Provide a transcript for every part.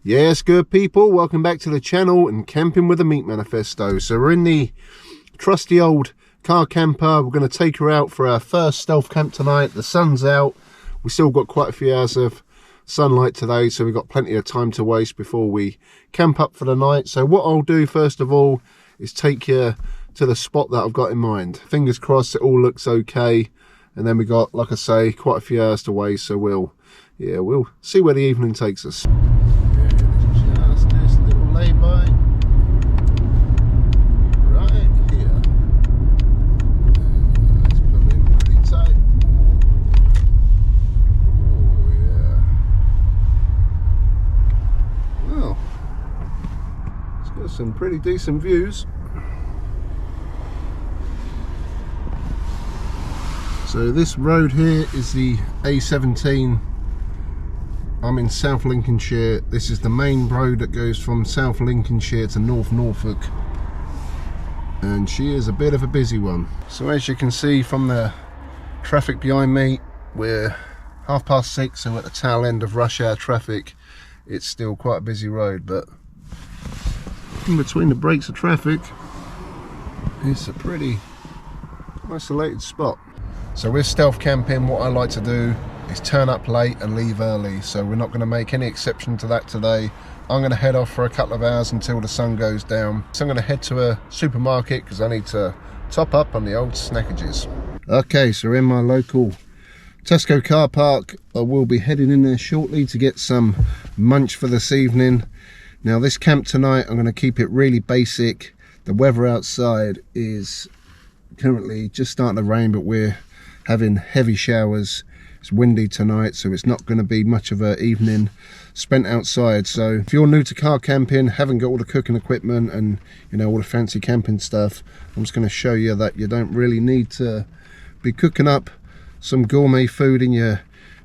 Yes, good people, welcome back to the channel and Camping with the Meat Manifesto. So we're in the trusty old car camper. We're going to take her out for our first stealth camp tonight. The sun's out. We still got quite a few hours of sunlight today, so we've got plenty of time to waste before we camp up for the night. So what I'll do first of all is take you to the spot that I've got in mind. Fingers crossed it all looks okay, and then we got, like I say, quite a few hours to waste, so we'll see where the evening takes us. Just this little lay-by right here. Let's pull in pretty tight. Oh yeah. Well, it's got some pretty decent views. So this road here is the A17. I'm in South Lincolnshire. This is the main road that goes from South Lincolnshire to North Norfolk, and she is a bit of a busy one. So as you can see from the traffic behind me, we're 6:30, so at the tail end of rush hour traffic. It's still quite a busy road, but in between the breaks of traffic, it's a pretty isolated spot. So with stealth camping, what I like to do is turn up late and leave early. So we're not going to make any exception to that today. I'm going to head off for a couple of hours until the sun goes down. So I'm going to head to a supermarket because I need to top up on the old snackages. Okay, so we're in my local Tesco car park. I will be heading in there shortly to get some munch for this evening. Now this camp tonight, I'm going to keep it really basic. The weather outside is currently just starting to rain, but we're having heavy showers. It's windy tonight, so it's not going to be much of an evening spent outside. So if you're new to car camping, haven't got all the cooking equipment and all the fancy camping stuff, I'm just going to show you that you don't really need to be cooking up some gourmet food in your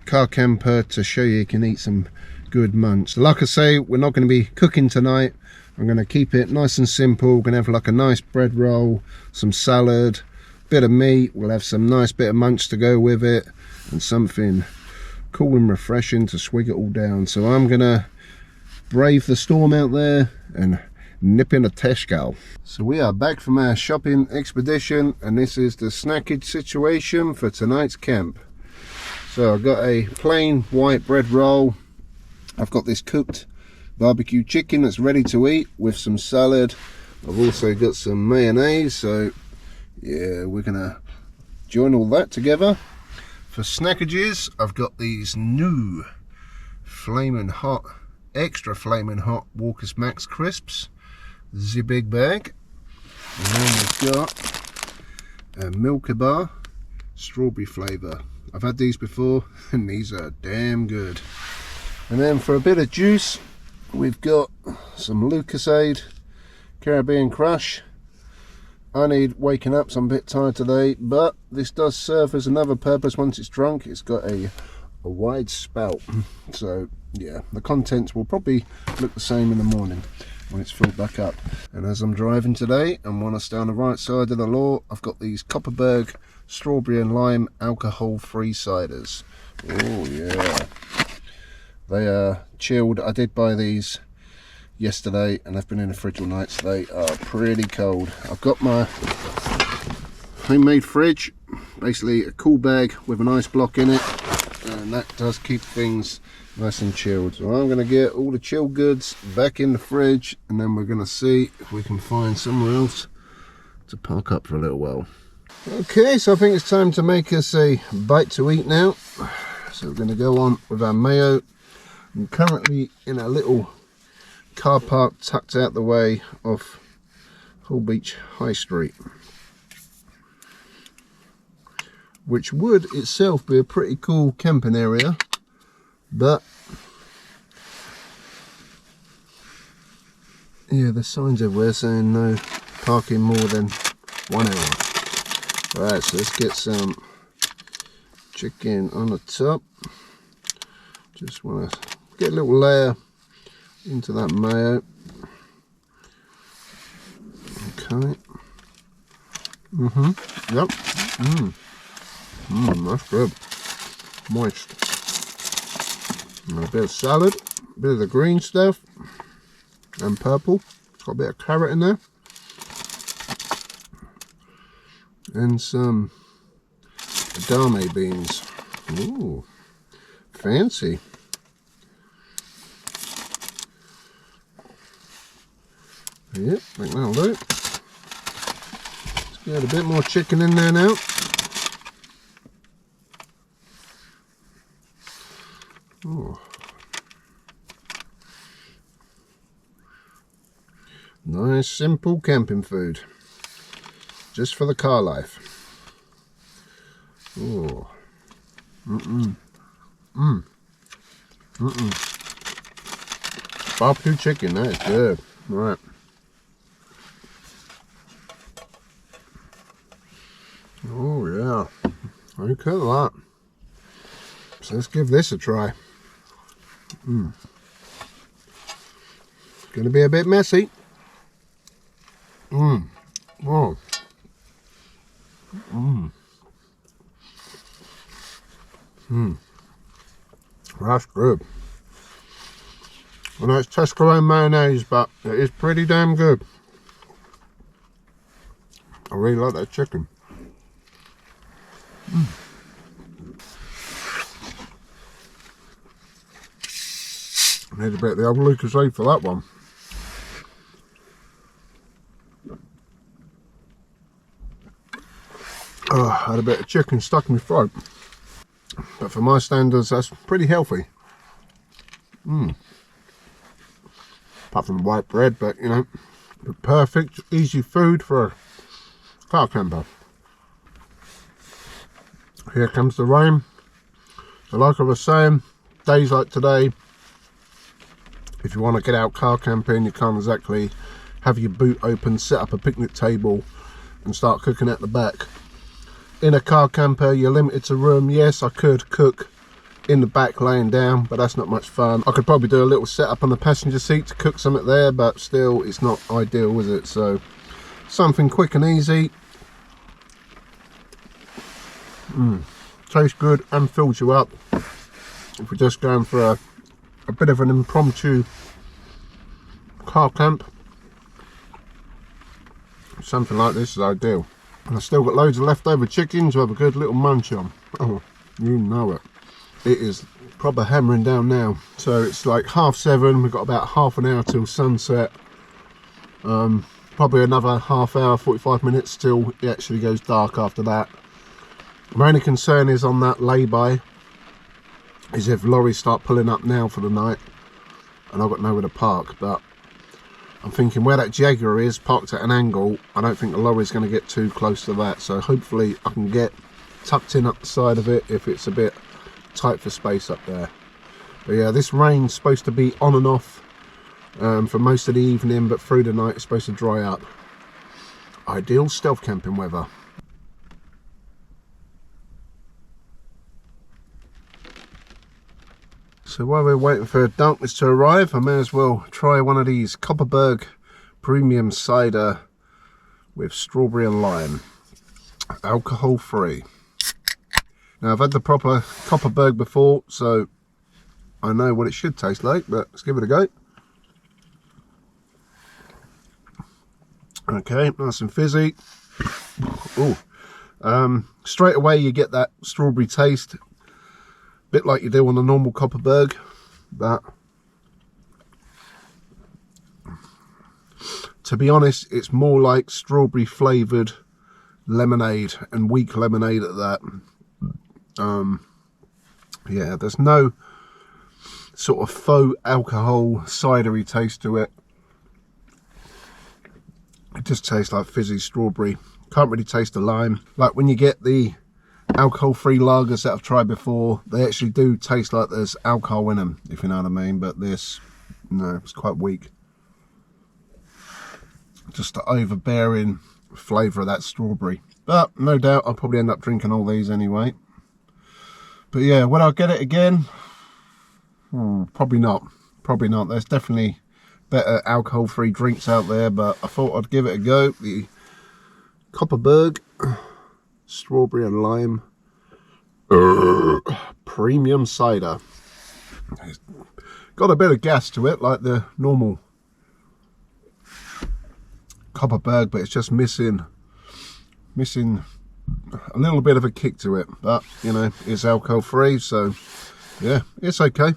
car camper to show you can eat some good munch. So like I say, we're not going to be cooking tonight. I'm going to keep it nice and simple. We're going to have like a nice bread roll, some salad, bit of meat. We'll have some nice bit of munch to go with it, and something cool and refreshing to swig it all down. So I'm gonna brave the storm out there and nip in a Tesco. So we are back from our shopping expedition, and this is the snackage situation for tonight's camp. So I've got a plain white bread roll. I've got this cooked barbecue chicken that's ready to eat with some salad. I've also got some mayonnaise, so yeah, we're gonna join all that together. For snackages, I've got these new flaming hot, extra flaming hot Walker's Max crisps, the big bag. And then we've got a Milka Bar strawberry flavour. I've had these before and these are damn good. And then for a bit of juice, we've got some Lucasade Caribbean Crush. I need waking up, so I'm a bit tired today, but this does serve as another purpose once it's drunk. It's got a wide spout, so yeah, the contents will probably look the same in the morning when it's filled back up. And as I'm driving today and want to stay on the right side of the law, I've got these Copperberg strawberry and lime alcohol-free ciders. Oh yeah, they are chilled. I did buy these yesterday and they've been in the fridge all night, so they are pretty cold. I've got my homemade fridge, basically a cool bag with an ice block in it, and that does keep things nice and chilled. So I'm going to get all the chilled goods back in the fridge, and then we're going to see if we can find somewhere else to park up for a little while. Okay, so I think it's time to make us a bite to eat now. So we're going to go on with our mayo. I'm currently in a little car park tucked out the way off Holbeach High Street, which would itself be a pretty cool camping area, but yeah, there's signs everywhere saying no parking more than 1 hour. Alright, so let's get some chicken on the top. Just want to get a little layer into that mayo. Okay. Yep. That's good. Moist. And a bit of salad, a bit of the green stuff. and purple. It's got a bit of carrot in there. And some edamame beans. Ooh, fancy. Yep, I think that'll do. Let's get a bit more chicken in there now. Ooh. Nice, simple camping food. Just for the car life. Ooh. Barbecue chicken, that is good. Right. Oh yeah. Look at that. So let's give this a try. Gonna be a bit messy. Oh. That's good. I know it's Tesco and mayonnaise, but it is pretty damn good. I really like that chicken. I need a bit of the old Lucozade for that one. Oh, I had a bit of chicken stuck in my throat. But for my standards, that's pretty healthy. Apart from white bread, but you know, perfect, easy food for a car camper. Here comes the rain. So like I was saying, days like today, if you want to get out car camping, you can't exactly have your boot open, set up a picnic table and start cooking at the back. In a car camper, you're limited to room. Yes, I could cook in the back laying down, but that's not much fun. I could probably do a little setup on the passenger seat to cook something there, but still, it's not ideal, is it? So, something quick and easy. Tastes good and fills you up. If we're just going for a bit of an impromptu car camp, something like this is ideal. And I've still got loads of leftover chicken to have a good little munch on. Oh, you know it. It is proper hammering down now. So it's like 7:30. We've got about half an hour till sunset. Probably another half hour, 45 minutes till it actually goes dark after that. My only concern is on that lay-by is if lorries start pulling up now for the night and I've got nowhere to park. But I'm thinking where that Jaguar is parked at an angle, I don't think the lorry's going to get too close to that. So hopefully I can get tucked in up the side of it if it's a bit tight for space up there. But yeah, this rain's supposed to be on and off for most of the evening, but through the night it's supposed to dry up. Ideal stealth camping weather. So while we're waiting for darkness to arrive, I may as well try one of these Copperberg premium cider with strawberry and lime. Alcohol free. Now I've had the proper Copperberg before, so I know what it should taste like, but let's give it a go. Okay, nice and fizzy. Ooh. Straight away you get that strawberry taste. Bit like you do on a normal Copperberg, but to be honest, it's more like strawberry flavoured lemonade, and weak lemonade at that. Yeah, there's no sort of faux alcohol cidery taste to it. It just tastes like fizzy strawberry. Can't really taste the lime. Like when you get the alcohol-free lagers that I've tried before, they actually do taste like there's alcohol in them, if you know what I mean. But this, no, it's quite weak. Just the overbearing flavour of that strawberry. But no doubt I'll probably end up drinking all these anyway. But yeah, would I get it again? Probably not. Probably not. There's definitely better alcohol-free drinks out there, but I thought I'd give it a go. The Copperberg strawberry and lime premium cider. It's got a bit of gas to it, like the normal Copperberg, but it's just missing a little bit of a kick to it. But you know, it's alcohol free, so yeah, it's okay.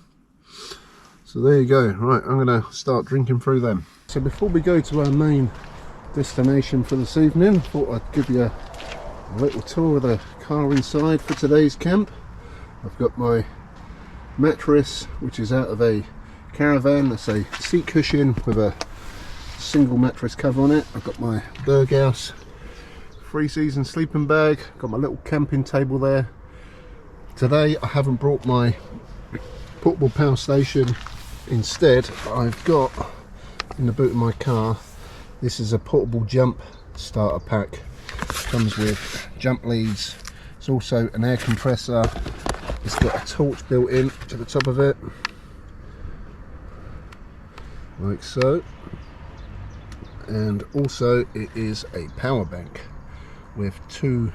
So there you go. Right, I'm gonna start drinking through them. So before we go to our main destination for this evening, I thought I'd give you a little tour of the car inside for today's camp. I've got my mattress, which is out of a caravan. That's a seat cushion with a single mattress cover on it. I've got my Berghaus 3-season sleeping bag. Got my little camping table there. Today I haven't brought my portable power station. Instead, I've got in the boot of my car, this is a portable jump starter pack. Comes with jump leads. It's also an air compressor. It's got a torch built in to the top of it, like so. And also it is a power bank with 2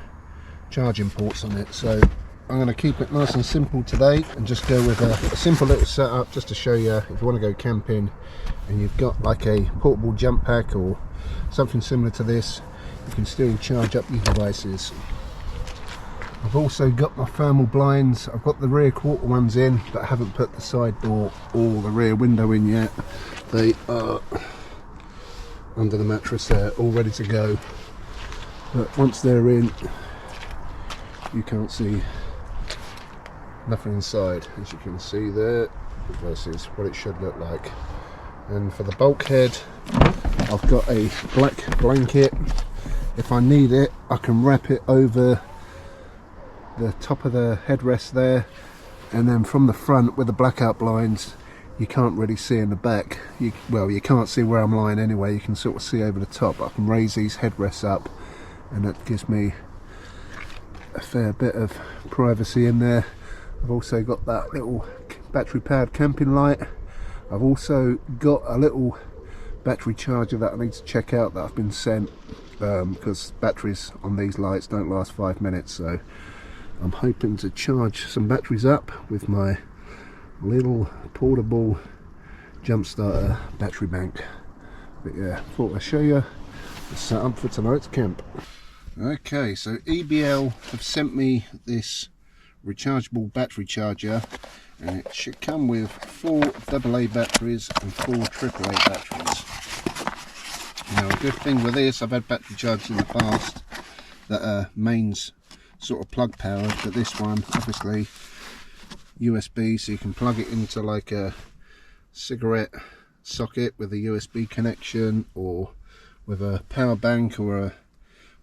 charging ports on it. So I'm going to keep it nice and simple today and just go with a simple little setup, just to show you if you want to go camping and you've got like a portable jump pack or something similar to this, you can still charge up your devices. I've also got my thermal blinds. I've got the rear quarter ones in, but I haven't put the side door or the rear window in yet. They are under the mattress there, all ready to go. But once they're in, you can't see nothing inside, as you can see there, versus what it should look like. And for the bulkhead, I've got a black blanket. If I need it, I can wrap it over the top of the headrest there, and then from the front with the blackout blinds, you can't really see in the back. Well, you can't see where I'm lying anyway, you can sort of see over the top. I can raise these headrests up, and that gives me a fair bit of privacy in there. I've also got that little battery powered camping light. I've also got a little battery charger that I need to check out that I've been sent, because batteries on these lights don't last 5 minutes, so I'm hoping to charge some batteries up with my little portable jump starter battery bank. But yeah, thought I'd show you the setup for tonight's camp. Okay, so EBL have sent me this rechargeable battery charger, and it should come with 4 AA batteries and 4 AAA batteries. Now, a good thing with this, I've had battery chargers in the past that are mains sort of plug powered, but this one obviously USB, so you can plug it into like a cigarette socket with a USB connection, or with a power bank or a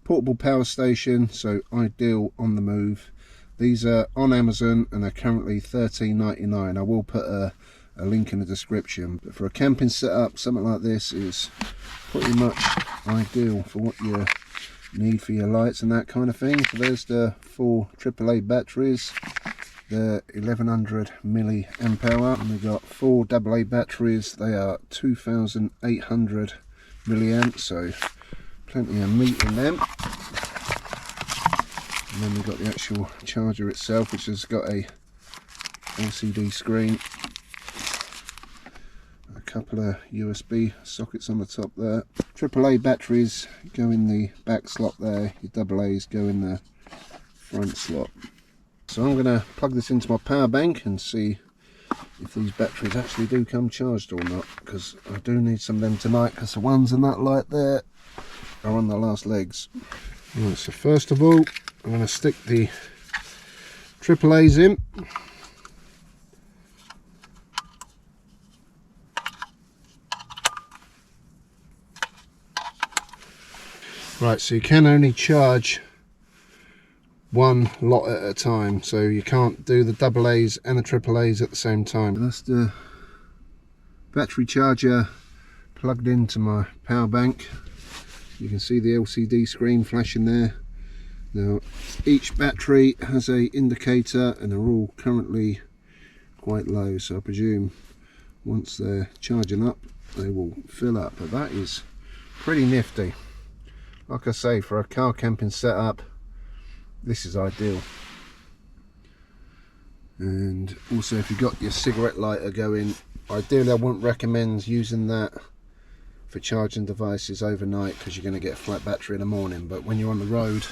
portable power station, so ideal on the move. These are on Amazon and are currently $13.99. I will put a link in the description, but for a camping setup, something like this is pretty much ideal for what you need for your lights and that kind of thing. So there's the 4 AAA batteries. They're 1100 milliamp hour, and we've got 4 AA batteries. They are 2800 milliamps, so plenty of meat in them. And then we've got the actual charger itself, which has got a LCD screen, a couple of USB sockets on the top there. AAA batteries go in the back slot there, your AA's go in the front slot. So I'm going to plug this into my power bank and see if these batteries actually do come charged or not, because I do need some of them tonight, because the ones in that light there are on the last legs. Right, so first of all, I'm going to stick the AAA's in. Right, so you can only charge one lot at a time, so you can't do the AA's and the AAA's at the same time. That's the battery charger plugged into my power bank. You can see the LCD screen flashing there. Now, each battery has a indicator, and they're all currently quite low, so I presume once they're charging up they will fill up. But that is pretty nifty. Like I say, for a car camping setup, this is ideal. And also, if you've got your cigarette lighter going, ideally I wouldn't recommend using that for charging devices overnight, because you're going to get a flat battery in the morning. But when you're on the road,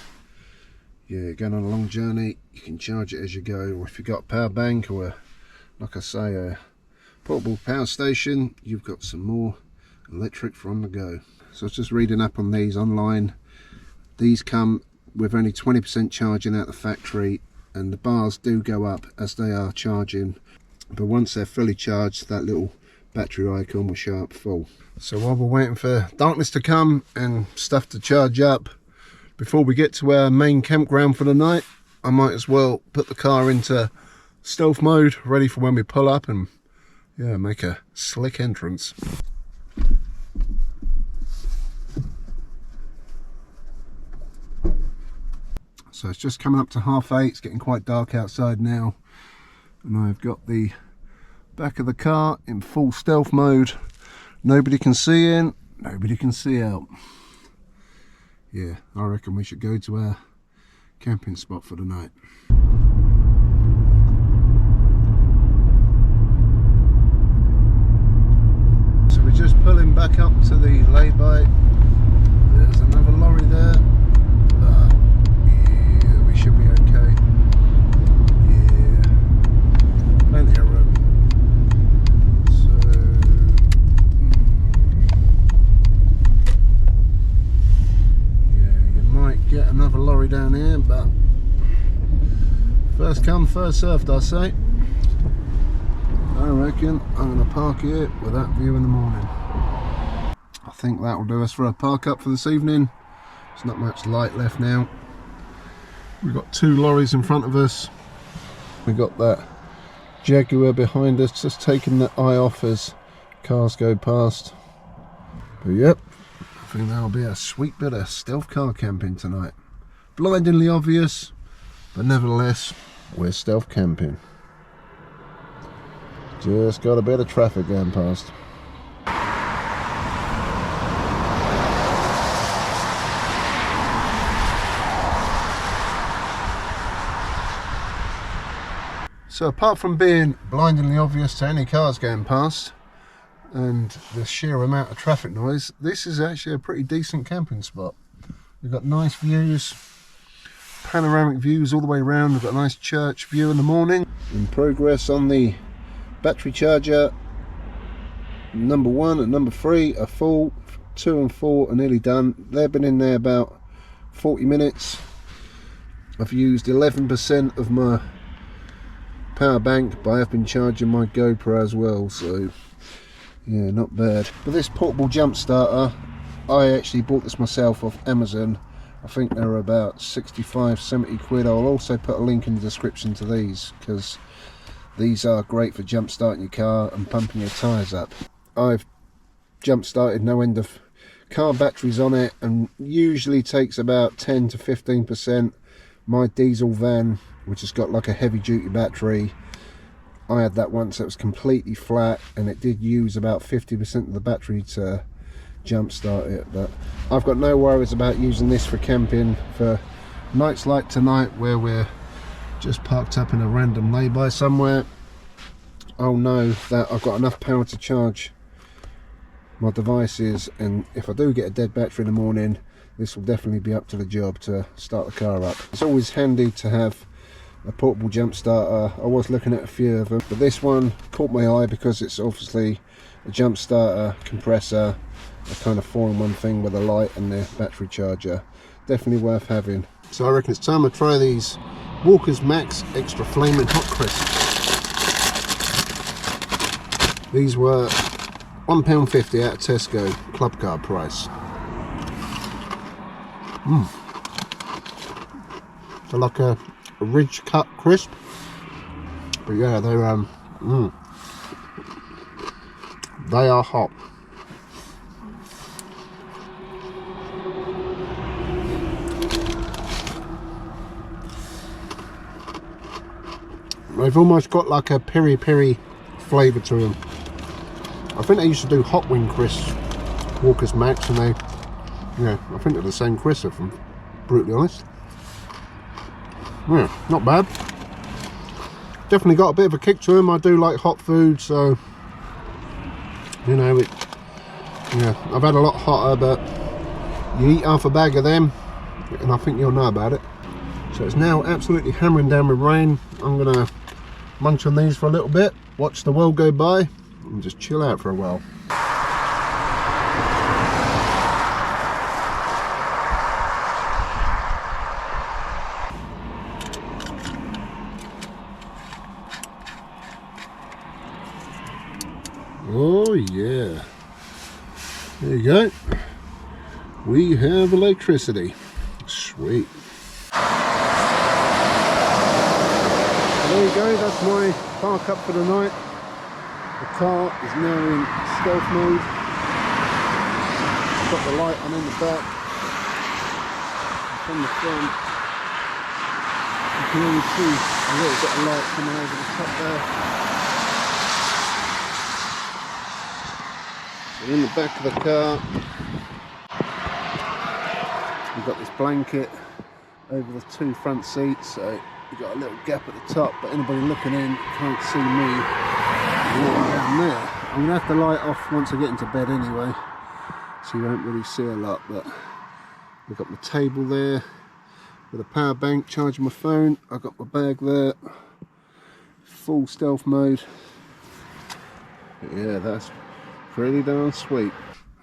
you're going on a long journey, you can charge it as you go. Or if you've got a power bank, or like I say, a portable power station, you've got some more electric for on the go. So I was just reading up on these online. These come with only 20% charging out the factory, and the bars do go up as they are charging, but once they're fully charged, that little battery icon will show up full. So while we're waiting for darkness to come and stuff to charge up, before we get to our main campground for the night, I might as well put the car into stealth mode, ready for when we pull up and make a slick entrance. So it's just coming up to 8:30, it's getting quite dark outside now, and I've got the back of the car in full stealth mode. Nobody can see in, nobody can see out. Yeah, I reckon we should go to our camping spot for the night. So we're just pulling back up to the lay-by. There's another lorry there. Should be okay. Yeah, plenty of room. So yeah, you might get another lorry down here, but first come, first served, I say. I reckon I'm going to park here with that view in the morning. I think that will do us for a park up for this evening. There's not much light left now. We've got two lorries in front of us. We've got that Jaguar behind us, just taking the eye off as cars go past. But yep, I think that'll be a sweet bit of stealth car camping tonight. Blindingly obvious, but nevertheless, we're stealth camping. Just got a bit of traffic going past. So apart from being blindingly obvious to any cars going past and the sheer amount of traffic noise, this is actually a pretty decent camping spot. We've got nice views, panoramic views all the way around. We've got a nice church view in the morning. In progress on the battery charger. Number 1 and number 3 are full. 2 and 4 are nearly done. They've been in there about 40 minutes. I've used 11% of my power bank, but I have been charging my GoPro as well, so yeah, not bad. But this portable jump starter, I actually bought this myself off Amazon. I think they're about 65-70 quid. I'll also put a link in the description to these, because these are great for jump starting your car and pumping your tyres up. I've jump started no end of car batteries on it, and usually takes about 10 to 15%. My diesel van, which has got like a heavy duty battery, I had that once, that was completely flat, and it did use about 50% of the battery to jump start it. But I've got no worries about using this for camping for nights like tonight, where we're just parked up in a random lay-by somewhere. I'll know that I've got enough power to charge my devices, and if I do get a dead battery in the morning, this will definitely be up to the job to start the car up. It's always handy to have a portable jump starter. I was looking at a few of them, but this one caught my eye because it's obviously a jump starter, compressor, a kind of 4-in-1 thing with a light and the battery charger. Definitely worth having. So I reckon it's time to try these Walker's Max Extra Flaming Hot Crisps. These were £1.50 out of Tesco, club card price. They're like a ridge cut crisp, but yeah, they're they are hot. They've almost got like a peri-peri flavour to them. I think they used to do hot wing crisps, Walker's Max, and they, yeah, I think they're the same crisp, if I'm brutally honest. Yeah, not bad. Definitely got a bit of a kick to them. I do like hot food, so you know, Yeah, I've had a lot hotter, but you eat half a bag of them and I think you'll know about it. So it's now absolutely hammering down with rain. I'm gonna munch on these for a little bit, watch the world go by and just chill out for a while. Oh yeah, there you go, we have electricity. Sweet. There you go, that's my park up for the night. The car is now in stealth mode. I've got the light on in the back. From the front, you can only see a little bit of light coming over the top there. So in the back of the car, we've got this blanket over the two front seats, so you've got a little gap at the top, but anybody looking in can't see me walking down there. I'm going to have the light off once I get into bed anyway, so you won't really see a lot, but we've got my table there with a power bank, charging my phone. I've got my bag there, full stealth mode. But yeah, that's pretty darn sweet.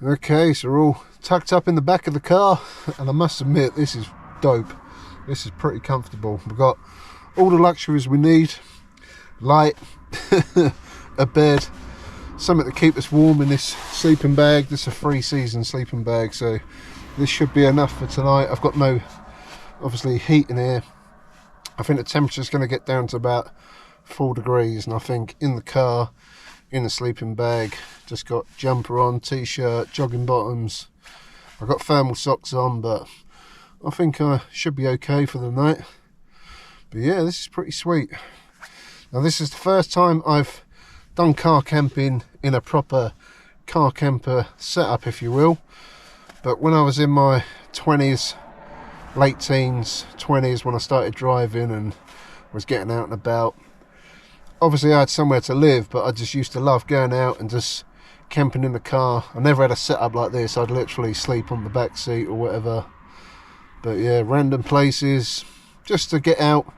Okay, so we're all tucked up in the back of the car, and I must admit, this is dope. This is pretty comfortable. We've got all the luxuries we need: light, a bed, something to keep us warm in this sleeping bag. This is a 3-season sleeping bag, so this should be enough for tonight. I've got no, obviously, heat in here. I think the temperature is going to get down to about 4 degrees, and I think in the car, in the sleeping bag, just got jumper on, t-shirt, jogging bottoms. I've got thermal socks on, but I think I should be okay for the night. But yeah, this is pretty sweet. Now this is the first time I've done car camping in a proper car camper setup, if you will. But when I was in my 20s, late teens, 20s, when I started driving and was getting out and about, obviously I had somewhere to live, but I just used to love going out and just camping in the car. I never had a setup like this. I'd literally sleep on the back seat or whatever. But yeah, random places, just to get out,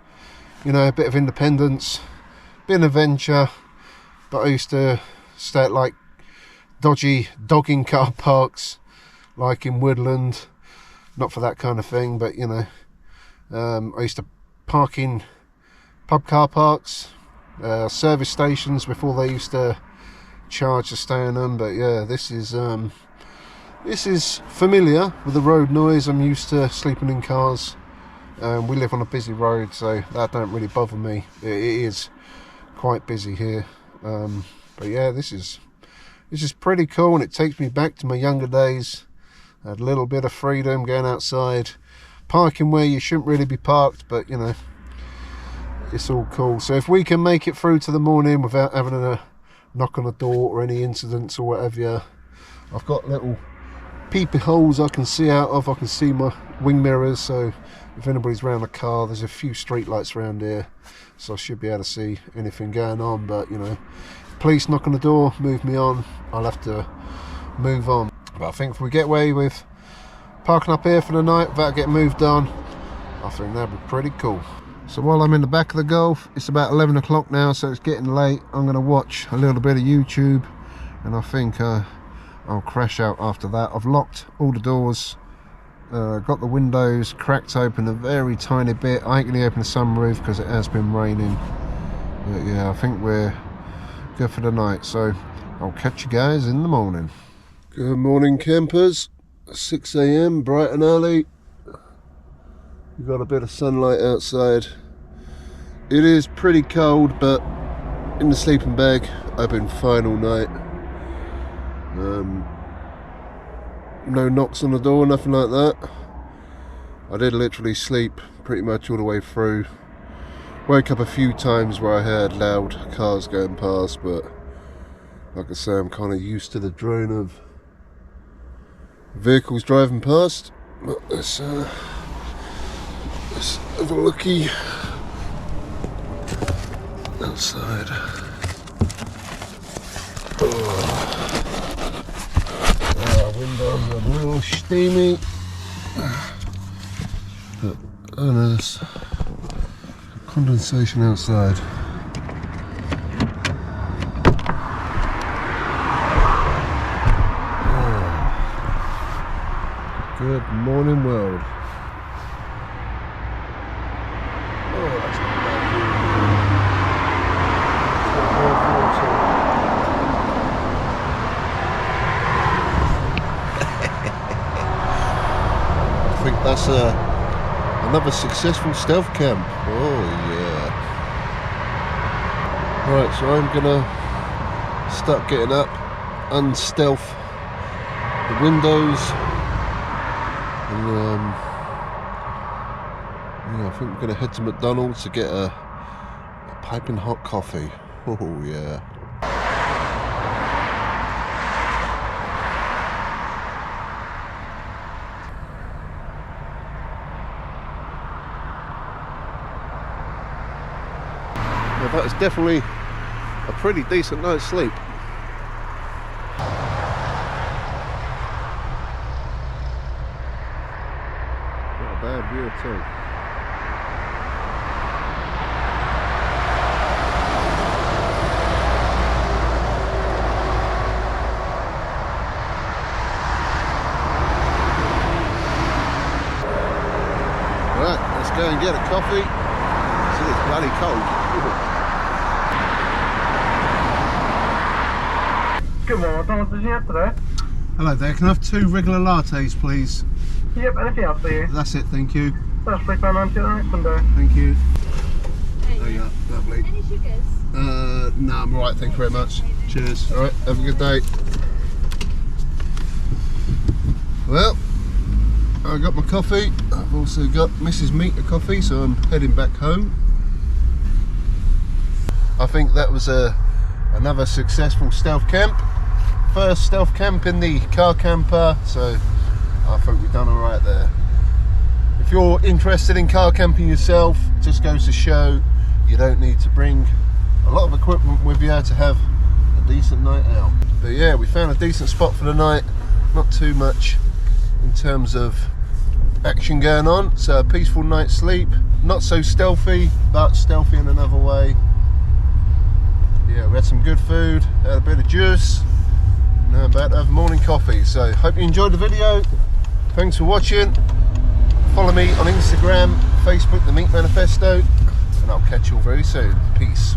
you know, a bit of independence, bit of adventure. But I used to stay at like dodgy dogging car parks, like in Woodland. Not for that kind of thing, but you know, I used to park in pub car parks, service stations before they used to charge to stay in them. But yeah, this is familiar with the road noise. I'm used to sleeping in cars. We live on a busy road, so that don't really bother me. It is quite busy here, but yeah, this is pretty cool, and it takes me back to my younger days. I had a little bit of freedom going outside, parking where you shouldn't really be parked, but you know, it's all cool. So if we can make it through to the morning without having a knock on the door or any incidents or whatever, I've got little peepee holes I can see out of. I can see my wing mirrors, so if anybody's around the car, there's a few street lights around here, so I should be able to see anything going on. But you know, police knock on the door, move me on, I'll have to move on. But I think if we get away with parking up here for the night without getting moved on, I think that'd be pretty cool. So while I'm in the back of the Golf, it's about 11 o'clock now, so it's getting late. I'm going to watch a little bit of YouTube, and I think I'll crash out after that. I've locked all the doors, got the windows cracked open a very tiny bit. I ain't going to open the sunroof because it has been raining. But yeah, I think we're good for the night, so I'll catch you guys in the morning. Good morning, campers. 6 AM, bright and early. We've got a bit of sunlight outside. It is pretty cold, but in the sleeping bag I've been fine all night. No knocks on the door, nothing like that. I did literally sleep pretty much all the way through. Woke up a few times where I heard loud cars going past, but like I say, I'm kind of used to the drone of vehicles driving past. But let's have a looky outside. Oh. steamy. But, oh no, there's condensation outside. Good morning, world. Oh, that's not bad. I think that's another successful stealth camp. Oh yeah. Right, so I'm gonna start getting up, unstealth the windows. And yeah, I think we're going to head to McDonald's to get a piping hot coffee. Oh yeah. Well, that is definitely a pretty decent night's sleep. Bad view at all. Right, let's go and get a coffee. See, it's bloody cold. Good morning, McDonald's, did you have today? Hello there, can I have 2 regular lattes, please? Yep, anything else for you? That's it, thank you. That's £3.90 the next window. Thank you. There There you go, lovely. Any sugars? No, I'm alright, thank you very much. Cheers. Alright, have a good day. Well, I got my coffee. I've also got Mrs. Meat a coffee, so I'm heading back home. I think that was another successful stealth camp. First stealth camp in the car camper, so I think we've done alright there. If you're interested in car camping yourself, it just goes to show you don't need to bring a lot of equipment with you to have a decent night out. But yeah, we found a decent spot for the night, not too much in terms of action going on, so a peaceful night's sleep, not so stealthy, but stealthy in another way. Yeah, we had some good food, had a bit of juice, and I'm about to have morning coffee. So hope you enjoyed the video. Thanks for watching. Follow me on Instagram, Facebook, The Meat Manifesto, and I'll catch you all very soon. Peace.